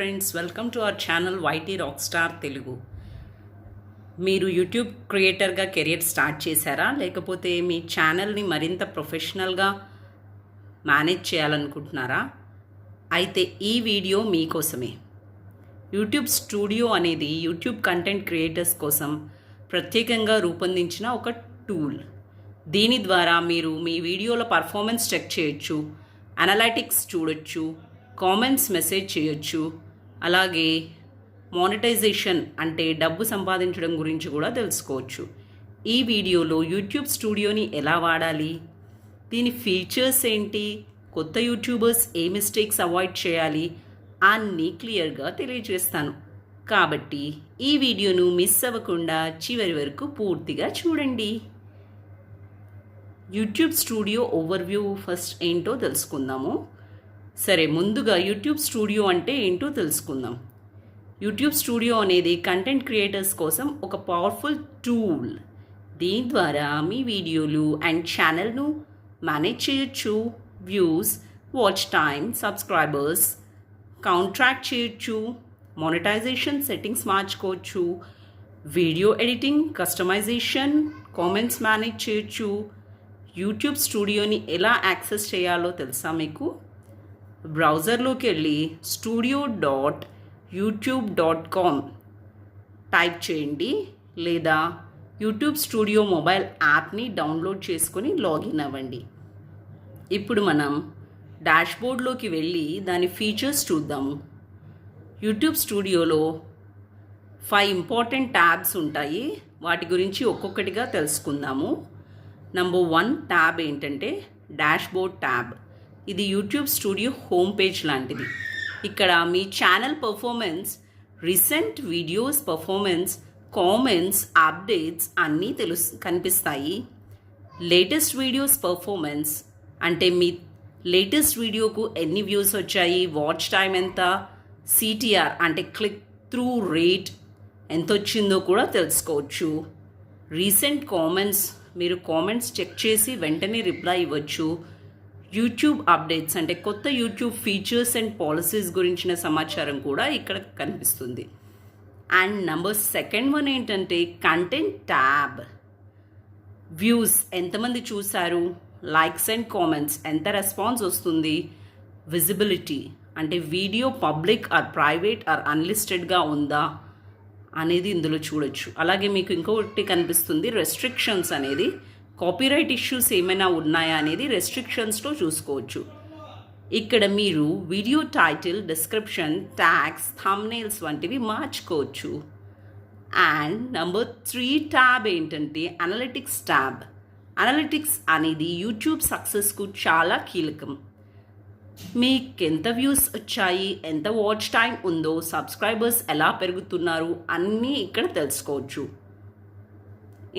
Friends, welcome to our channel YT rock star Telugu. మీరు YouTube క్రియేటర్గా career start చేశారా, లేకపోతే మీ ఛానల్ని మరింత ప్రొఫెషనల్గా మేనేజ్ చేయాలనుకుంటున్నారా? అయితే ఈ వీడియో మీకోసమే. యూట్యూబ్ స్టూడియో అనేది యూట్యూబ్ కంటెంట్ క్రియేటర్స్ కోసం ప్రత్యేకంగా రూపొందించిన ఒక టూల్. దీని ద్వారా మీరు మీ వీడియోల పర్ఫార్మెన్స్ చెక్ చేయొచ్చు, అనలైటిక్స్ చూడొచ్చు, కామెంట్స్ మెసేజ్ చేయొచ్చు, అలాగే మానిటైజేషన్ అంటే డబ్బు సంపాదించడం గురించి కూడా తెలుసుకోవచ్చు. ఈ వీడియోలో యూట్యూబ్ స్టూడియోని ఎలా వాడాలి, దీని ఫీచర్స్ ఏంటి, కొత్త యూట్యూబర్స్ ఏ మిస్టేక్స్ అవాయిడ్ చేయాలి అన్నీ క్లియర్గా తెలియజేస్తాను. కాబట్టి ఈ వీడియోను మిస్ అవ్వకుండా చివరి వరకు పూర్తిగా చూడండి. యూట్యూబ్ స్టూడియో ఓవర్వ్యూ ఫస్ట్ ఏంటో తెలుసుకుందాము. సరే, ముందుగా యూట్యూబ్ స్టూడియో అంటే ఏంటో తెలుసుకుందాం. యూట్యూబ్ స్టూడియో అనేది కంటెంట్ క్రియేటర్స్ కోసం ఒక పవర్ఫుల్ టూల్. దీని ద్వారా మీ వీడియోలు అండ్ ఛానల్ను మేనేజ్ చేయొచ్చు, views, watch time, subscribers count track చేయొచ్చు, మానిటైజేషన్ సెట్టింగ్స్ మార్చుకోవచ్చు, video editing, customisation, comments manage చేయొచ్చు. యూట్యూబ్ స్టూడియోని ఎలా యాక్సెస్ చేయాలో తెలుసా మీకు? బ్రౌజర్లోకి వెళ్ళి studio.youtube.com టైప్ చేయండి, లేదా యూట్యూబ్ స్టూడియో మొబైల్ యాప్ని డౌన్లోడ్ చేసుకొని లాగిన్ అవ్వండి. ఇప్పుడు మనం డాష్బోర్డ్లోకి వెళ్ళి దాని ఫీచర్స్ చూద్దాము. యూట్యూబ్ స్టూడియోలో 5 ఇంపార్టెంట్ ట్యాబ్స్ ఉంటాయి. వాటి గురించి ఒక్కొక్కటిగా తెలుసుకుందాము. నంబర్ 1 ట్యాబ్ ఏంటంటే డాష్బోర్డ్ ట్యాబ్. ఇది యూట్యూబ్ స్టూడియో హోమ్ పేజ్ లాంటిది. ఇక్కడ మీ channel performance, recent videos performance, comments, updates అన్నీ కనిపిస్తాయి. లేటెస్ట్ వీడియోస్ పర్ఫార్మెన్స్ అంటే మీ లేటెస్ట్ వీడియోకు ఎన్ని వ్యూస్ వచ్చాయి, వాచ్ టైం ఎంత, సిటిఆర్ అంటే క్లిక్ త్రూ రేట్ ఎంత వచ్చిందో కూడా తెలుసుకోవచ్చు. రీసెంట్ కామెంట్స్, మీరు కామెంట్స్ చెక్ చేసి వెంటనే రిప్లై ఇవ్వచ్చు. యూట్యూబ్ అప్డేట్స్ అంటే కొత్త యూట్యూబ్ ఫీచర్స్ అండ్ పాలసీస్ గురించిన సమాచారం కూడా ఇక్కడ కనిపిస్తుంది. అండ్ నంబర్ 2 ఏంటంటే కంటెంట్ ట్యాబ్. వ్యూస్ ఎంతమంది చూశారు, లైక్స్ అండ్ కామెంట్స్ ఎంత రెస్పాన్స్ వస్తుంది, విజిబిలిటీ అంటే video public or private or అన్లిస్టెడ్గా ఉందా అనేది ఇందులో చూడొచ్చు. అలాగే మీకు ఇంకొకటి కనిపిస్తుంది రెస్ట్రిక్షన్స్ అనేది. కాపీరైట్ ఇష్యూస్ ఏమైనా ఉన్నాయా అనేది రెస్ట్రిక్షన్స్లో చూసుకోవచ్చు. ఇక్కడ మీరు video title, description, tags, thumbnails వంటివి మార్చుకోవచ్చు. అండ్ నంబర్ 3 ట్యాబ్ ఏంటంటే అనలిటిక్స్ ట్యాబ్. అనలిటిక్స్ అనేది యూట్యూబ్ సక్సెస్కు చాలా కీలకం. మీకు ఎంత వ్యూస్ వచ్చాయి, ఎంత వాచ్ టైం ఉందో, సబ్స్క్రైబర్స్ ఎలా పెరుగుతున్నారు అన్నీ ఇక్కడ తెలుసుకోవచ్చు.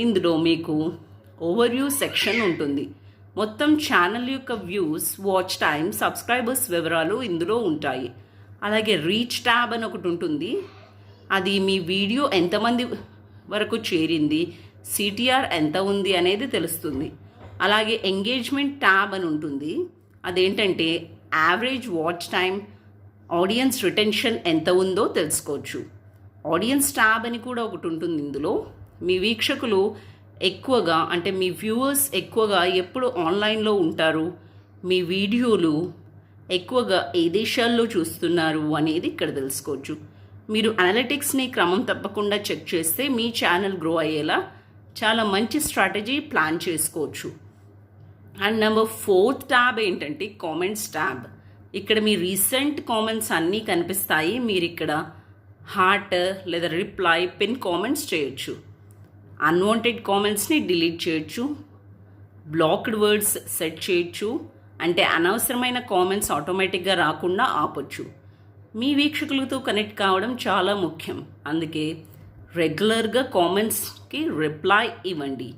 ఇందులో మీకు ఓవర్వ్యూ సెక్షన్ ఉంటుంది. మొత్తం ఛానల్ యొక్క వ్యూస్, వాచ్ టైం, సబ్స్క్రైబర్స్ వివరాలు ఇందులో ఉంటాయి. అలాగే రీచ్ ట్యాబ్ అని ఒకటి ఉంటుంది. అది మీ వీడియో ఎంతమంది వరకు చేరింది, సిటిఆర్ ఎంత ఉంది అనేది తెలుస్తుంది. అలాగే ఎంగేజ్మెంట్ ట్యాబ్ అని ఉంటుంది. అదేంటంటే average watch time, audience retention ఎంత ఉందో తెలుసుకోవచ్చు. ఆడియన్స్ ట్యాబ్ అని కూడా ఒకటి ఉంటుంది. ఇందులో మీ వీక్షకులు ఎక్కువగా అంటే మీ వ్యూవర్స్ ఎక్కువగా ఎప్పుడు ఆన్లైన్లో ఉంటారు, మీ వీడియోలు ఎక్కువగా ఏ దేశాల్లో చూస్తున్నారు అనేది ఇక్కడ తెలుసుకోవచ్చు. మీరు అనలిటిక్స్ని క్రమం తప్పకుండా చెక్ చేస్తే మీ ఛానల్ గ్రో అయ్యేలా చాలా మంచి స్ట్రాటజీ ప్లాన్ చేసుకోవచ్చు. అండ్ నంబర్ 4 ట్యాబ్ ఏంటంటే కామెంట్స్ ట్యాబ్. ఇక్కడ మీ రీసెంట్ కామెంట్స్ అన్నీ కనిపిస్తాయి. మీరు ఇక్కడ హార్ట్ లేదా రిప్లై, పిన్ కామెంట్స్ చేయొచ్చు. అన్వాంటెడ్ కామెంట్స్ని డిలీట్ చేయొచ్చు. బ్లాక్డ్ వర్డ్స్ సెట్ చేయొచ్చు. అంటే అనవసరమైన కామెంట్స్ ఆటోమేటిక్గా రాకుండా ఆపొచ్చు. మీ వీక్షకులతో కనెక్ట్ కావడం చాలా ముఖ్యం. అందుకే రెగ్యులర్గా కామెంట్స్కి రిప్లై ఇవ్వండి.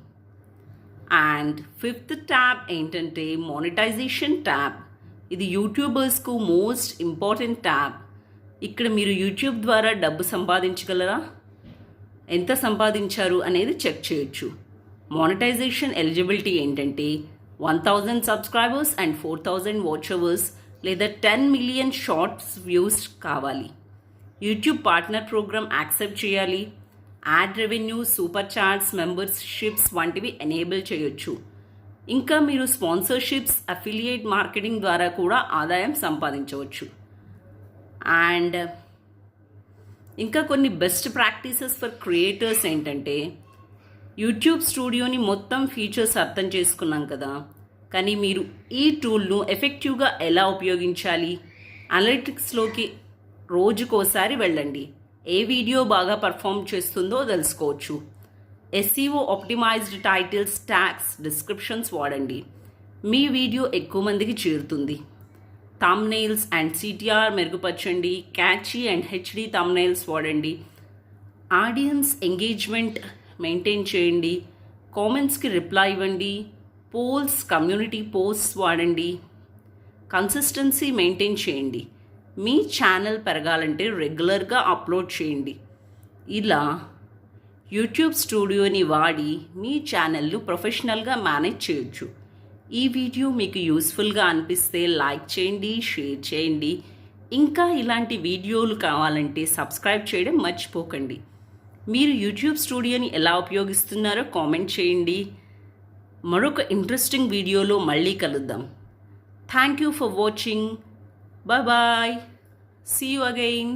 అండ్ 5th ట్యాబ్ ఏంటంటే మానిటైజేషన్ ట్యాబ్. ఇది యూట్యూబర్స్కు మోస్ట్ ఇంపార్టెంట్ ట్యాబ్. ఇక్కడ మీరు యూట్యూబ్ ద్వారా డబ్బు సంపాదించగలరా, ఎంత సంపాదించారు అనేది చెక్ చేయొచ్చు. మానిటైజేషన్ ఎలిజిబిలిటీ ఏంటంటే 1000 సబ్స్క్రైబర్స్ అండ్ 4000 వాచ్ అవర్స్ లేదా 10 మిలియన్ షార్ట్స్ వ్యూస్ కావాలి. యూట్యూబ్ పార్ట్నర్ ప్రోగ్రామ్ యాక్సెప్ట్ చేయాలి. Add revenue, super chats, memberships వంటివి ఎనేబుల్ చేయొచ్చు. ఇంకా మీరు స్పాన్సర్షిప్స్, అఫిలియేట్ మార్కెటింగ్ ద్వారా కూడా ఆదాయం సంపాదించవచ్చు. అండ్ ఇంకా కొన్ని బెస్ట్ ప్రాక్టీసెస్ ఫర్ క్రియేటర్స్ ఏంటంటే, యూట్యూబ్ స్టూడియోని మొత్తం ఫీచర్స్ అర్థం చేసుకున్నాం కదా, కానీ మీరు ఈ టూల్ను ఎఫెక్టివ్గా ఎలా ఉపయోగించాలి, అనలిటిక్స్లోకి రోజుకోసారి వెళ్ళండి. ఏ వీడియో బాగా పర్ఫామ్ చేస్తుందో తెలుసుకోవచ్చు. SEO optimised titles, tags, descriptions వాడండి. మీ వీడియో ఎక్కువ మందికి చేరుతుంది. థంబ్నెయిల్స్ అండ్ సిటిఆర్ మెరుగుపరచండి. క్యాచీ అండ్ హెచ్డి థంబ్నెయిల్స్ వాడండి. ఆడియన్స్ ఎంగేజ్మెంట్ మెయింటైన్ చేయండి. కామెంట్స్కి రిప్లై ఇవ్వండి. పోల్స్, కమ్యూనిటీ పోస్ట్స్ వాడండి. కన్సిస్టెన్సీ మెయింటైన్ చేయండి. మీ ఛానల్ పెరగాలంటే రెగ్యులర్గా అప్లోడ్ చేయండి. ఇలా యూట్యూబ్ స్టూడియోని వాడి మీ ఛానల్ను ప్రొఫెషనల్గా మేనేజ్ చేయొచ్చు. ఈ వీడియో మీకు యూస్ఫుల్గా అనిపిస్తే లైక్ చేయండి, షేర్ చేయండి. ఇంకా ఇలాంటి వీడియోలు కావాలంటే సబ్స్క్రైబ్ చేయడం మర్చిపోకండి. మీరు యూట్యూబ్ స్టూడియోని ఎలా ఉపయోగిస్తున్నారో కామెంట్ చేయండి. మరొక ఇంట్రెస్టింగ్ వీడియోలో మళ్ళీ కలుద్దాం. Thank you for watching. Bye. See you again.